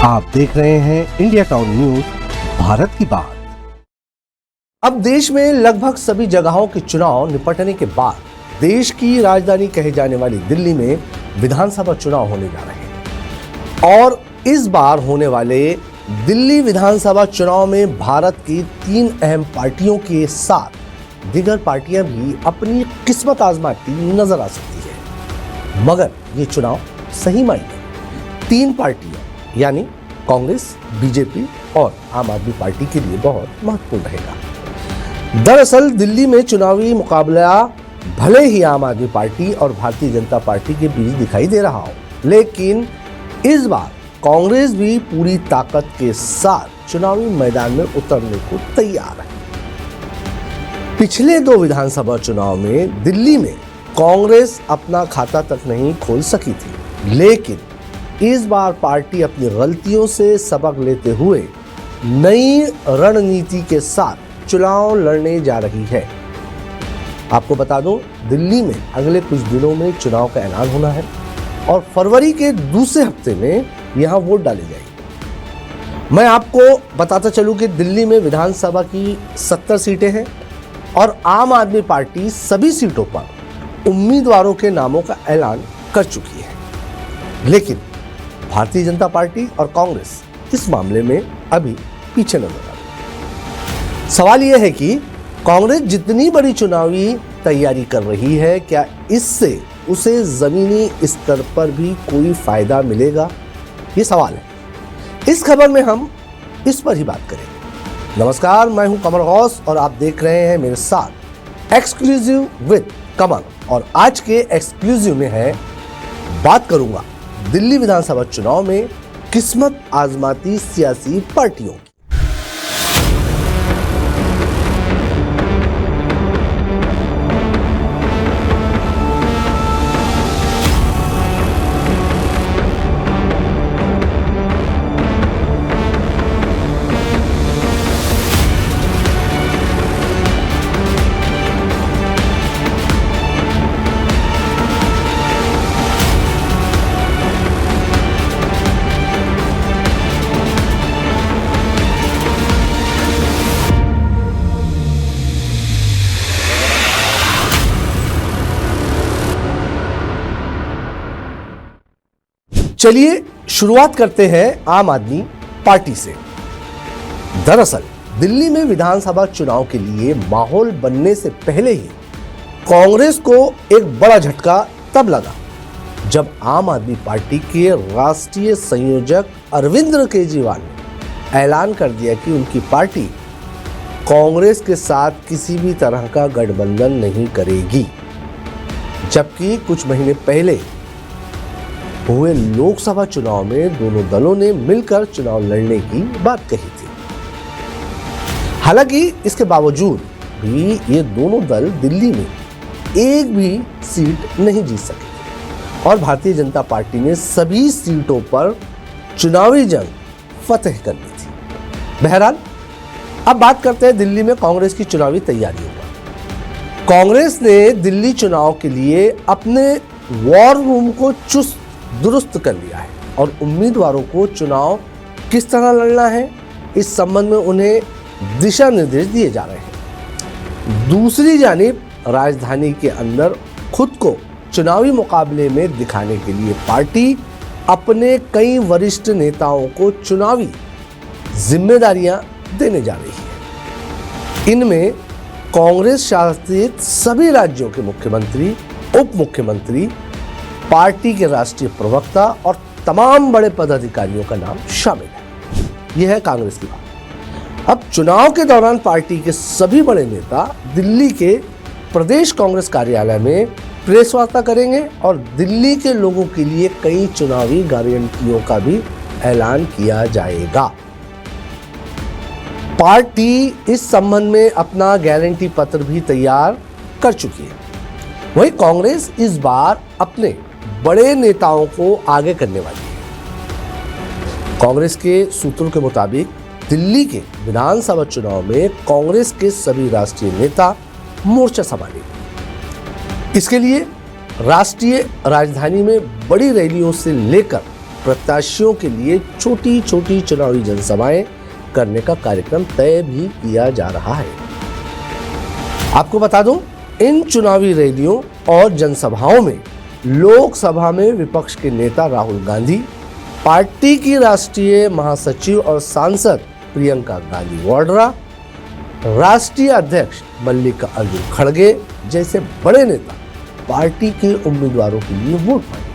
आप देख रहे हैं इंडिया टाउन न्यूज, भारत की बात। अब देश में लगभग सभी जगहों के चुनाव निपटने के बाद देश की राजधानी कहे जाने वाली दिल्ली में विधानसभा चुनाव होने जा रहे हैं और इस बार होने वाले दिल्ली विधानसभा चुनाव में भारत की 3 अहम पार्टियों के साथ दीगर पार्टियां भी अपनी किस्मत आजमाती नजर आ सकती है। मगर ये चुनाव सही मायने 3 पार्टियां यानी कांग्रेस, बीजेपी और आम आदमी पार्टी के लिए बहुत महत्वपूर्ण रहेगा। दरअसल दिल्ली में चुनावी मुकाबला भले ही आम आदमी पार्टी और भारतीय जनता पार्टी के बीच दिखाई दे रहा हो, लेकिन इस बार कांग्रेस भी पूरी ताकत के साथ चुनावी मैदान में उतरने को तैयार है। पिछले 2 विधानसभा चुनाव में दिल्ली में कांग्रेस अपना खाता तक नहीं खोल सकी थी, लेकिन इस बार पार्टी अपनी गलतियों से सबक लेते हुए नई रणनीति के साथ चुनाव लड़ने जा रही है। आपको बता दूं, दिल्ली में अगले कुछ दिनों में चुनाव का ऐलान होना है और फरवरी के दूसरे हफ्ते में यहां वोट डाले जाएंगे। मैं आपको बताता चलूं कि दिल्ली में विधानसभा की 70 सीटें हैं और आम आदमी पार्टी सभी सीटों पर उम्मीदवारों के नामों का ऐलान कर चुकी है, लेकिन भारतीय जनता पार्टी और कांग्रेस इस मामले में अभी पीछे नजर आ रही है। सवाल यह है कि कांग्रेस जितनी बड़ी चुनावी तैयारी कर रही है, क्या इससे उसे जमीनी स्तर पर भी कोई फायदा मिलेगा? ये सवाल है। इस खबर में हम इस पर ही बात करेंगे। नमस्कार, मैं हूं कमर गौस और आप देख रहे हैं मेरे साथ एक्सक्लूसिव विद कमर। और आज के एक्सक्लूसिव में है बात करूंगा दिल्ली विधानसभा चुनाव में किस्मत आजमाती सियासी पार्टियों की। चलिए शुरुआत करते हैं आम आदमी पार्टी से। दरअसल दिल्ली में विधानसभा चुनाव के लिए माहौल बनने से पहले ही कांग्रेस को एक बड़ा झटका तब लगा जब आम आदमी पार्टी के राष्ट्रीय संयोजक अरविंद केजरीवाल ने ऐलान कर दिया कि उनकी पार्टी कांग्रेस के साथ किसी भी तरह का गठबंधन नहीं करेगी, जबकि कुछ महीने पहले हुए लोकसभा चुनाव में दोनों दलों ने मिलकर चुनाव लड़ने की बात कही थी। हालांकि इसके बावजूद भी ये दोनों दल दिल्ली में एक भी सीट नहीं जीत सके थे और भारतीय जनता पार्टी ने सभी सीटों पर चुनावी जंग फतेह कर ली थी। बहरहाल अब बात करते हैं दिल्ली में कांग्रेस की चुनावी तैयारियों पर। कांग्रेस ने दिल्ली चुनाव के लिए अपने वॉर रूम को चुस्त दुरुस्त कर लिया है और उम्मीदवारों को चुनाव किस तरह लड़ना है इस संबंध में उन्हें दिशा निर्देश दिए जा रहे हैं। दूसरी जानिब राजधानी के अंदर खुद को चुनावी मुकाबले में दिखाने के लिए पार्टी अपने कई वरिष्ठ नेताओं को चुनावी जिम्मेदारियां देने जा रही है। इनमें कांग्रेस शासित सभी राज्यों के मुख्यमंत्री, उप मुख्यमंत्री, पार्टी के राष्ट्रीय प्रवक्ता और तमाम बड़े पदाधिकारियों का नाम शामिल है। यह है कांग्रेस की बात। अब चुनाव के दौरान पार्टी के सभी बड़े नेता दिल्ली के प्रदेश कांग्रेस कार्यालय में प्रेस वार्ता करेंगे और दिल्ली के लोगों के लिए कई चुनावी गारंटियों का भी ऐलान किया जाएगा। पार्टी इस संबंध में अपना गारंटी पत्र भी तैयार कर चुकी है। वहीं कांग्रेस इस बार अपने बड़े नेताओं को आगे करने वाली है। कांग्रेस के सूत्रों के मुताबिक दिल्ली के विधानसभा चुनाव में कांग्रेस के सभी राष्ट्रीय नेता मोर्चा संभालेंगे। इसके लिए राष्ट्रीय राजधानी में बड़ी रैलियों से लेकर प्रत्याशियों के लिए छोटी छोटी चुनावी जनसभाएं करने का कार्यक्रम तय भी किया जा रहा है। आपको बता दूं, इन चुनावी रैलियों और जनसभाओं में लोकसभा में विपक्ष के नेता राहुल गांधी, पार्टी की राष्ट्रीय महासचिव और सांसद प्रियंका गांधी वाड्रा, राष्ट्रीय अध्यक्ष मल्लिकार्जुन खड़गे जैसे बड़े नेता पार्टी के उम्मीदवारों के लिए वोट मांगे।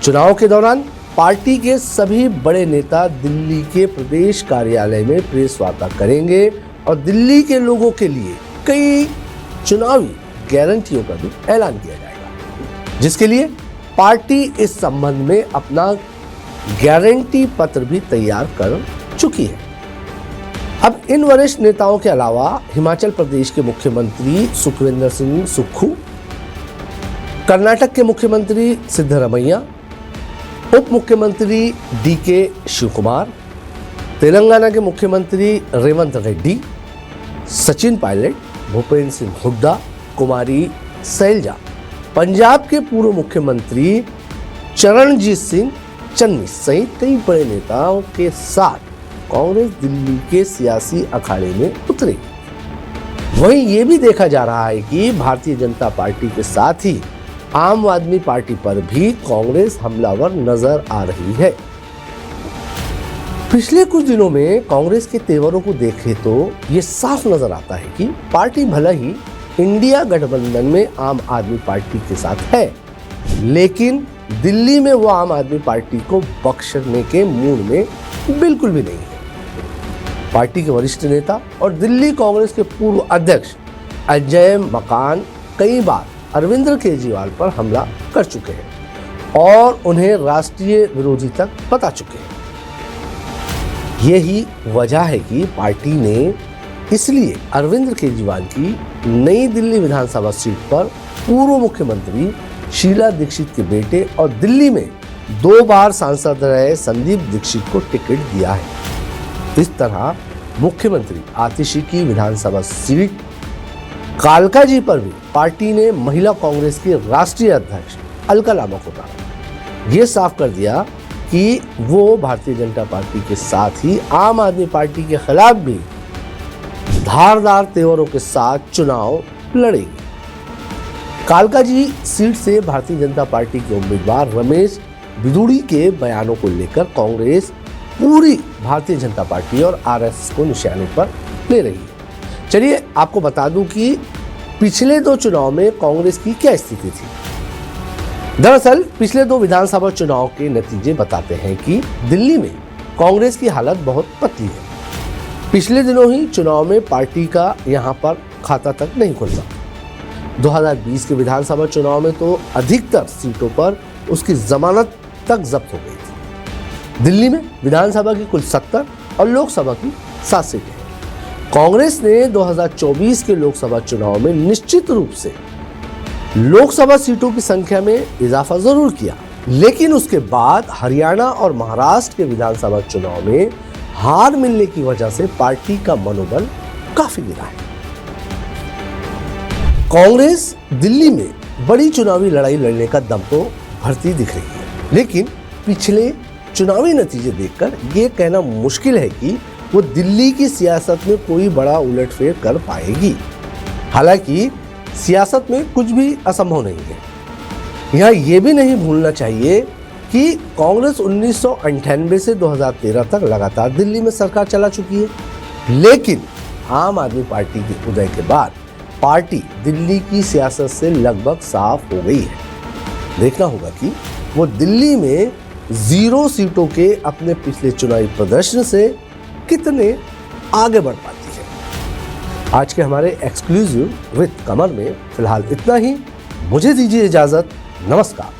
चुनाव के दौरान पार्टी के सभी बड़े नेता दिल्ली के प्रदेश कार्यालय में प्रेस वार्ता करेंगे और दिल्ली के लोगों के लिए कई चुनावी गारंटियों का भी ऐलान किया जाएगा, जिसके लिए पार्टी इस संबंध में अपना गारंटी पत्र भी तैयार कर चुकी है। अब इन वरिष्ठ नेताओं के अलावा हिमाचल प्रदेश के मुख्यमंत्री सुखविंदर सिंह सुक्खू, कर्नाटक के मुख्यमंत्री सिद्धरमैया, उप मुख्यमंत्री डीके शिवकुमार, तेलंगाना के मुख्यमंत्री रेवंत रेड्डी, सचिन पायलट, भूपेंद्र सिंह हुड्डा, कुमारी सैलजा, पंजाब के पूर्व मुख्यमंत्री चरणजीत सिंह चन्नी सहित कई बड़े नेताओं के साथ कांग्रेस दिल्ली के सियासी अखाड़े में उतरेगी। वहीं ये भी देखा जा रहा है कि भारतीय जनता पार्टी के साथ ही आम आदमी पार्टी पर भी कांग्रेस हमलावर नजर आ रही है। पिछले कुछ दिनों में कांग्रेस के तेवरों को देखें तो ये साफ नजर आता है कि पार्टी भले ही इंडिया गठबंधन में आम आदमी पार्टी के साथ है, लेकिन दिल्ली में वो आम आदमी पार्टी को बख्शने के मूड में बिल्कुल भी नहीं है। पार्टी के वरिष्ठ नेता और दिल्ली कांग्रेस के पूर्व अध्यक्ष अजय मकान कई बार अरविंद केजरीवाल पर हमला कर चुके हैं और उन्हें राष्ट्रीय विरोधी तक बता चुके हैं। यही वजह है कि पार्टी ने इसलिए अरविंद केजरीवाल की नई दिल्ली विधानसभा सीट पर पूर्व मुख्यमंत्री शीला दीक्षित के बेटे और दिल्ली में 2 बार सांसद रहे संदीप दीक्षित को टिकट दिया है। इस तरह मुख्यमंत्री आतिशी की विधानसभा सीट कालकाजी पर भी पार्टी ने महिला कांग्रेस की राष्ट्रीय अध्यक्ष अलका लामा को उतारा। ये साफ कर दिया कि वो भारतीय जनता पार्टी के साथ ही आम आदमी पार्टी के खिलाफ भी धारदार तेवरों के साथ चुनाव लड़ेगी। कालकाजी सीट से भारतीय जनता पार्टी के उम्मीदवार रमेश बिधूड़ी के बयानों को लेकर कांग्रेस पूरी भारतीय जनता पार्टी और आरएसएस को निशाने पर ले रही है। चलिए आपको बता दूं कि पिछले 2 चुनाव में कांग्रेस की क्या स्थिति थी। दरअसल पिछले 2 विधानसभा चुनाव के नतीजे बताते हैं कि दिल्ली में कांग्रेस की हालत बहुत पतली है। पिछले दिनों ही चुनाव में पार्टी का यहां पर खाता तक नहीं खुलता। 2020 के विधानसभा चुनाव में तो अधिकतर सीटों पर उसकी जमानत तक जब्त हो गई थी। दिल्ली में विधानसभा की कुल 70 और लोकसभा की 7 सीटें हैं। कांग्रेस ने 2024 के लोकसभा चुनाव में निश्चित रूप से लोकसभा सीटों की संख्या में इजाफा जरूर किया, लेकिन उसके बाद हरियाणा और महाराष्ट्र के विधानसभा चुनाव में हार मिलने की वजह से पार्टी का मनोबल काफी गिरा है। कांग्रेस दिल्ली में बड़ी चुनावी लड़ाई लड़ने का दम तो भरती दिख रही है, लेकिन पिछले चुनावी नतीजे देखकर यह कहना मुश्किल है कि वो दिल्ली की सियासत में कोई बड़ा उलटफेर कर पाएगी। हालांकि सियासत में कुछ भी असंभव नहीं है। यहाँ ये भी नहीं भूलना चाहिए कि कांग्रेस 1998 से 2013 तक लगातार दिल्ली में सरकार चला चुकी है, लेकिन आम आदमी पार्टी के उदय के बाद पार्टी दिल्ली की सियासत से लगभग साफ हो गई है। देखना होगा कि वो दिल्ली में 0 सीटों के अपने पिछले चुनावी प्रदर्शन से कितने आगे बढ़ पाती है। आज के हमारे एक्सक्लूसिव विद कमर में फिलहाल इतना ही। मुझे दीजिए इजाजत। नमस्कार।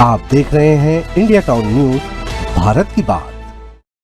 आप देख रहे हैं इंडिया टाउन न्यूज, भारत की बात।